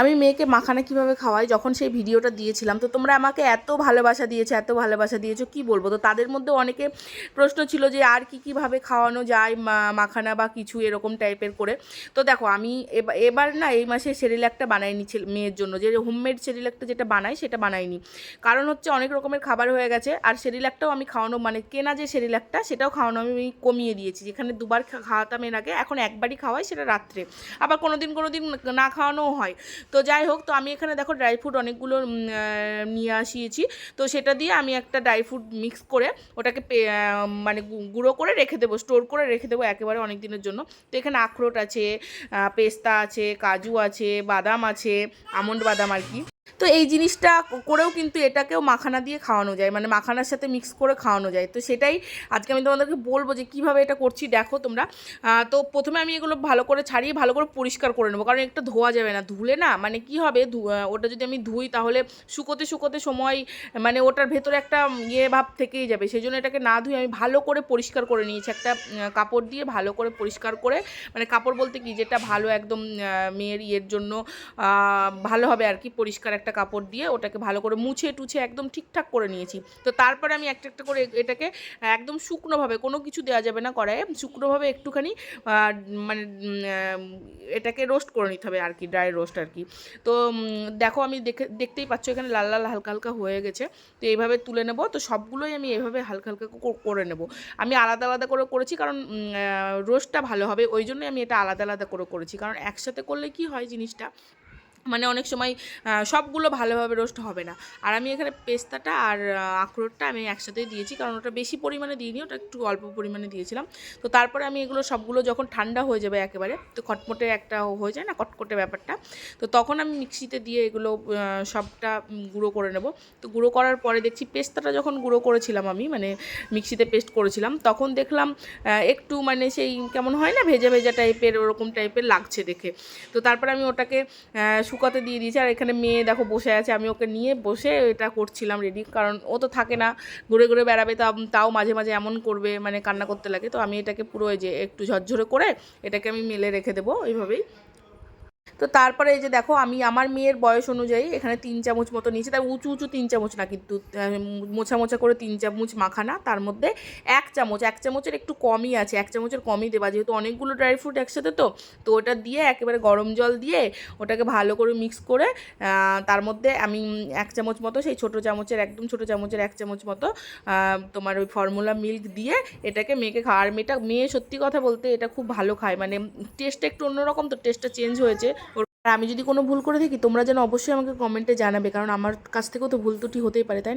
আমি মেয়েকে মাখানা কিভাবে খাওয়াই যখন সেই ভিডিওটা দিয়েছিলাম, তো তোমরা আমাকে এত ভালোবাসা দিয়েছো কি বলবো। তো তাদের মধ্যে অনেকে প্রশ্ন ছিল যে আর কীভাবে খাওয়ানো যায় মাখানা বা কিছু এরকম টাইপের করে। তো দেখো আমি এবার না এই মাসে সেরিল্যাকটা বানাইনি মেয়ের জন্য, যে হোমমেড সেরিল্যাকটা যেটা বানাই সেটা বানাইনি। কারণ হচ্ছে অনেক রকমের খাবার হয়ে গেছে, আর সেরিল্যাকটাও আমি খাওয়ানো মানে কেনা যে সেরিল্যাকটা সেটাও খাওয়ানো আমি কমিয়ে দিয়েছি। যেখানে দুবার খাওয়াতাম এর আগে, এখন একবারই খাওয়াই, সেটা রাত্রে। আবার কোনো দিন না খাওয়ানোও হয়। তো যাই হোক, তো আমি এখানে দেখো ড্রাই ফ্রুট অনেকগুলো নিয়ে আসিয়েছি। তো সেটা দিয়ে আমি একটা ড্রাই ফ্রুট মিক্স করে ওটাকে মানে গুঁড়ো করে রেখে দেবো, স্টোর করে রেখে দেবো একেবারে অনেক দিনের জন্য। তো এখানে আখরোট আছে, পেস্তা আছে, কাজু আছে, বাদাম আছে, আমন্ড বাদাম আর কি। তো এই জিনিসটা করেও কিন্তু এটাকেও মাখানা দিয়ে খাওয়ানো যায়, মানে মাখানার সাথে মিক্স করে খাওয়ানো যায়। তো সেটাই আজকে আমি তোমাদেরকে বলবো যে কীভাবে এটা করছি, দেখো তোমরা। তো প্রথমে আমি এগুলো ভালো করে ছাড়িয়ে ভালো করে পরিষ্কার করে নেবো, কারণ একটা ধোয়া যাবে না, ধুলে না মানে কি হবে, ওটা যদি আমি ধুই তাহলে শুকোতে সময় মানে ওটার ভেতরে একটা ভাব থেকেই যাবে। সেই জন্য এটাকে না ধুয়ে আমি ভালো করে পরিষ্কার করে নিয়েছি, একটা কাপড় দিয়ে ভালো করে পরিষ্কার করে, মানে কাপড় বলতে কি যেটা ভালো একদম মেয়ের জন্য ভালো হবে আর কি, পরিষ্কার একটা কাপড় দিয়ে ওটাকে ভালো করে মুছে টুছে একদম ঠিকঠাক করে নিয়েছি। তো তারপরে আমি একটা একটা করে এটাকে একদম শুকনোভাবে, কোনো কিছু দেওয়া যাবে না কড়াইয়ে, শুকনোভাবে একটুখানি মানে এটাকে রোস্ট করে নিতে হবে আর কি, ড্রাই রোস্ট আর কি। তো দেখো আমি দেখতেই পাচ্ছ এখানে লাল লাল হালকা হালকা হয়ে গেছে। তো এইভাবে তুলে নেব। তো সবগুলোই আমি এইভাবে হালকা হালকা করে নেব। আমি আলাদা আলাদা করে করেছি কারণ রোস্টটা ভালো হবে, ওই জন্যই আমি এটা আলাদা আলাদা করেছি। কারণ একসাথে করলে কি হয় জিনিসটা, মানে অনেক সময় সবগুলো ভালোভাবে রোস্ট হবে না। আর আমি এখানে পেস্তাটা আর আখরোটটা আমি একসাথেই দিয়েছি, কারণ ওটা বেশি পরিমাণে দিইনি, ওটা একটু অল্প পরিমাণে দিয়েছিলাম। তো তারপরে আমি এগুলো সবগুলো যখন ঠান্ডা হয়ে যাবে একেবারে, তো খটমটে একটা হয়ে যায় না কটকটে ব্যাপারটা, তো তখন আমি মিক্সিতে দিয়ে এগুলো সবটা গুঁড়ো করে নেব। তো গুঁড়ো করার পরে দেখছি পেস্তাটা যখন গুঁড়ো করেছিলাম আমি, মানে মিক্সিতে পেস্ট করেছিলাম, তখন দেখলাম একটু মানে সেই কেমন হয় না ভেজা ভেজা টাইপের, ওরকম টাইপের লাগছে দেখে। তো তারপরে আমি ওটাকে শুকাতে দিয়ে দিয়েছি। আর এখানে মেয়ে দেখো বসে আছে, আমি ওকে নিয়ে বসে এটা করছিলাম রেডি, কারণ ও তো থাকে না, ঘুরে ঘুরে বেড়াবে, তাও মাঝে মাঝে এমন করবে, মানে কান্না করতে লাগে। তো আমি এটাকে পুরো যে একটু ঝরঝরে করে এটাকে আমি মেলে রেখে দেবো এইভাবেই। তো তারপরে এই যে দেখো আমি আমার মেয়ের বয়স অনুযায়ী এখানে 3 চামচ মতো নিয়েছি, তাই উঁচু 3 চামচ না, কিন্তু মোছা মোছা করে 3 চামচ মাখানা, তার মধ্যে 1 চামচের একটু কমই আছে, 1 চামচের কমই দেবা, যেহেতু অনেকগুলো ড্রাই ফ্রুট একসাথে। তো ওটা দিয়ে একেবারে গরম জল দিয়ে ওটাকে ভালো করে মিক্স করে তার মধ্যে আমি 1 চামচ মতো, সেই একদম ছোটো চামচের 1 চামচ মতো তোমার ওই ফর্মুলা মিল্ক দিয়ে এটাকে মেয়েকে খাওয়া। আর মেয়ে সত্যি কথা বলতে এটা খুব ভালো খায়, মানে টেস্টটা একটু অন্যরকম, তো টেস্টটা চেঞ্জ হয়েছে। আর আমি যদি কোনো ভুল করে থাকি তোমরা যেন অবশ্যই আমাকে কমেন্টে জানাবে, কারণ আমার কাছ থেকেও তো ভুল ত্রুটি হতেই পারে, তাই না?